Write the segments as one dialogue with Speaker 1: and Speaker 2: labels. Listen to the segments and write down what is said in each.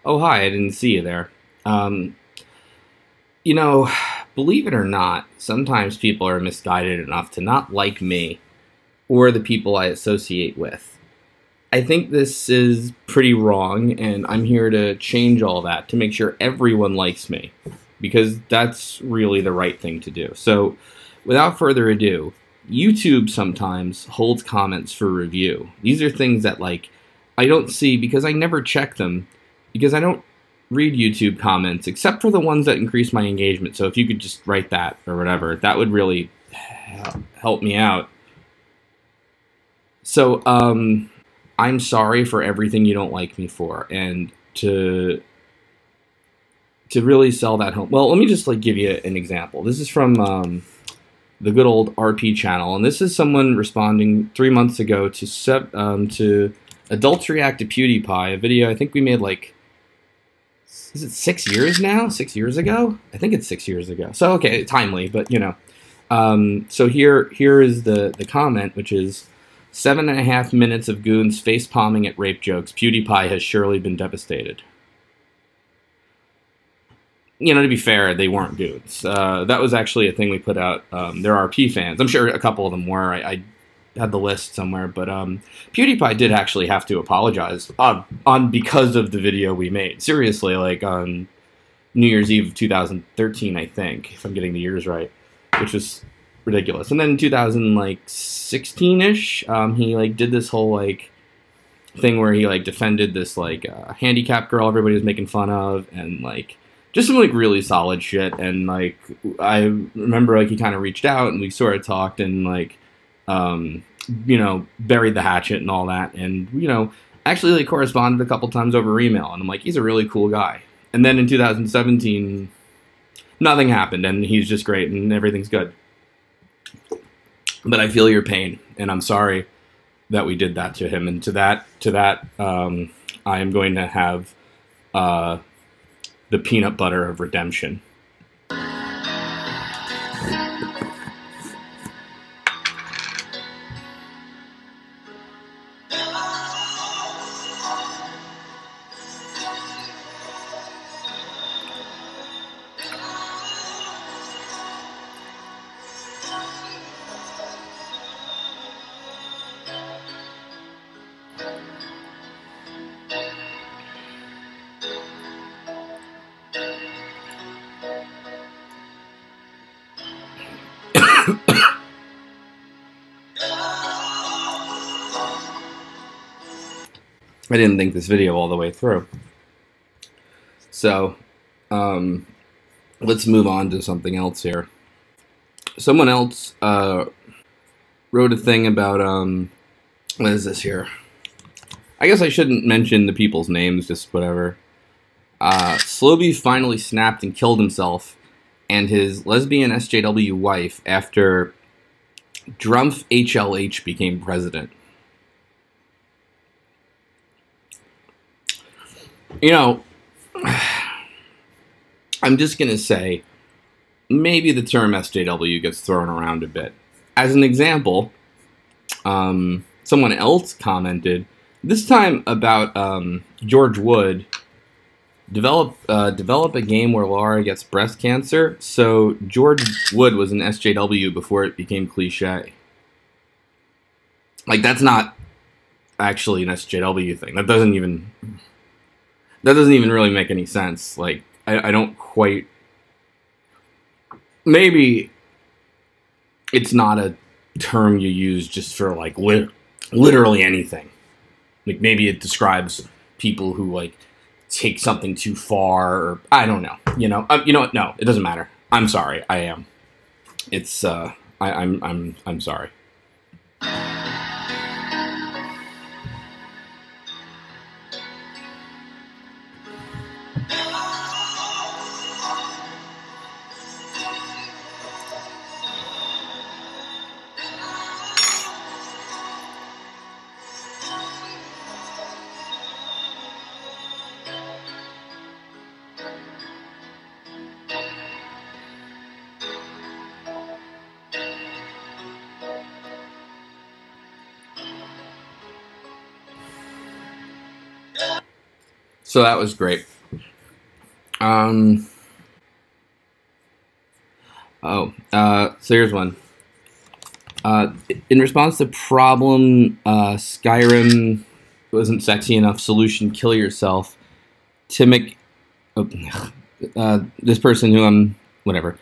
Speaker 1: Oh, hi, I didn't see you there. Um, you know, believe it or not, sometimes people are misguided enough to not like me or the people I associate with. I think this is pretty wrong, and I'm here to change all that to make sure everyone likes me, because that's really the right thing to do. So, without further ado, YouTube sometimes holds comments for review. These are things that, like, I don't see because I never check them, because I don't read YouTube comments except for the ones that increase my engagement. So if you could just write that or whatever, that would really help me out. So, I'm sorry for everything you don't like me for, and to really sell that home. Well, let me just like give you an example. This is from the good old RP channel, and this is someone responding 3 months ago to Adults React to PewDiePie, a video I think we made like, is it 6 years now? 6 years ago? I think it's 6 years ago. So okay, timely, but you know. So here is the comment, which is 7.5 minutes of goons face palming at rape jokes. PewDiePie has surely been devastated. You know, to be fair, they weren't goons. That was actually a thing we put out. They're RP fans. I'm sure a couple of them were. I had the list somewhere, but PewDiePie did actually have to apologize on because of the video we made. Seriously, like on New Year's Eve of 2013, I think, if I'm getting the years right, which was ridiculous. And then in 2016-ish, he like did this whole like thing where he like defended this like handicapped girl everybody was making fun of, and like just some like really solid shit. And like I remember like he kind of reached out and we sort of talked and like you know, buried the hatchet and all that, and you know, actually like corresponded a couple times over email, and I'm like, he's a really cool guy. And then in 2017, nothing happened, and he's just great and everything's good. But I feel your pain, and I'm sorry that we did that to him. And to that, I am going to have the peanut butter of redemption. I didn't think this video all the way through. So, let's move on to something else here. Someone else wrote a thing about, what is this here? I guess I shouldn't mention the people's names, just whatever. Slowbeef finally snapped and killed himself and his lesbian SJW wife after Drumpf HLH became president. You know, I'm just going to say, maybe the term SJW gets thrown around a bit. As an example, someone else commented, this time about George Wood, develop a game where Laura gets breast cancer. So George Wood was an SJW before it became cliche. Like, that's not actually an SJW thing. That doesn't even really make any sense. Like, I don't quite... Maybe it's not a term you use just for, like, literally anything. Like, maybe it describes people who, like, take something too far, or... I don't know. You know? You know what? No, it doesn't matter. I'm sorry. I am. It's, I'm sorry. So that was great. Um. So here's one. In response to problem, Skyrim wasn't sexy enough. Solution: kill yourself. Timic. Oh, this person who I'm whatever.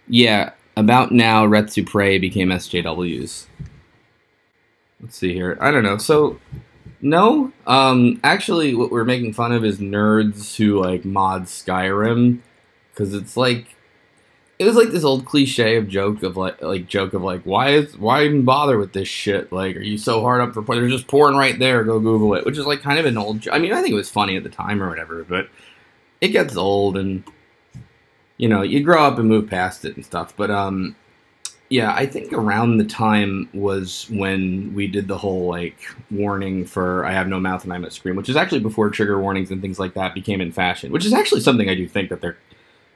Speaker 1: Yeah. About now, Retsu Prey became SJWs. Let's see here. I don't know. So no, actually, what we're making fun of is nerds who like mod Skyrim because it's like it was like this old cliche of joke of like why even bother with this shit? Like, are you so hard up for porn? There's just porn right there. Go Google it, which is like kind of an old. I mean, I think it was funny at the time or whatever, but it gets old and you know you grow up and move past it and stuff. But yeah, I think around the time was when we did the whole like warning for I have no mouth and I must scream, which is actually before trigger warnings and things like that became in fashion, which is actually something I do think that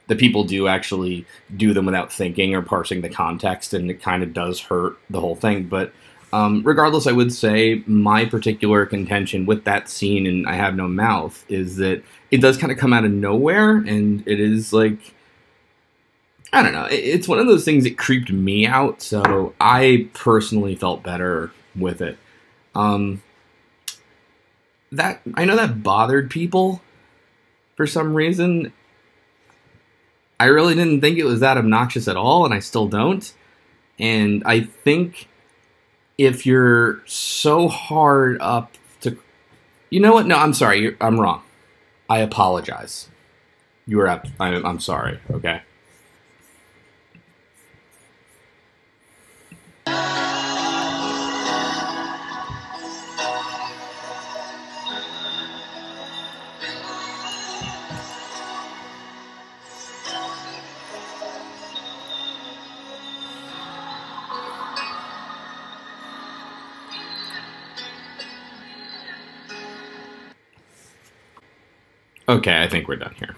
Speaker 1: the people do actually do them without thinking or parsing the context, and it kind of does hurt the whole thing. But regardless, I would say my particular contention with that scene in I Have No Mouth is that it does kind of come out of nowhere, and it is like I don't know. It's one of those things that creeped me out, so I personally felt better with it. That I know that bothered people for some reason. I really didn't think it was that obnoxious at all, and I still don't. And I think if you're so hard up to, you know what? No, I'm sorry. I'm wrong. I apologize. You were up. I'm sorry. Okay. Okay, I think we're done here.